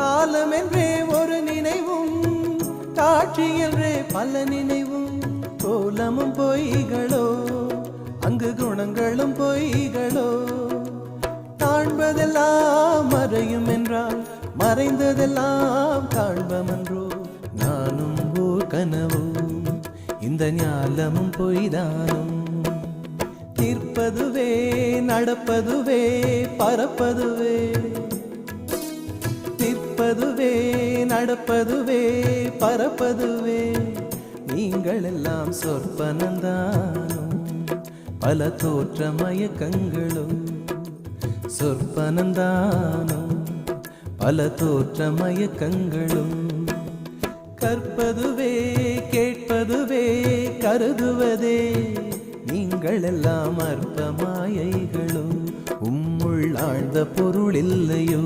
காலம் என்றே ஒரு நினைவும் காட்சி என்றே பல நினைவும் கோலமும் பொய்களோ அங்கு குணங்களும் பொய்களோ காண்பதெல்லாம் மறையும் என்றால் மறைந்ததெல்லாம் காண்பமன்றோ நானும் ஓர் கனவோ இந்த ஞாலமும் பொய்தானும் நிற்பதுவே நடப்பதுவே பறப்பதுவே நிற்பதுவே நடப்பதுவே பறப்பதுவே நீங்கள் எல்லாம் சொற்பனந்தானும் பல தோற்ற மயக்கங்களும் சொற்பனந்தானும் பல தோற்ற மயக்கங்களும் கற்பதுவே கேட்பதுவே கருதுவதே நீங்கள் எல்லாம் அற்ப மாயைகளும் உம்முள் ஆழ்ந்த பொருள் இல்லையோ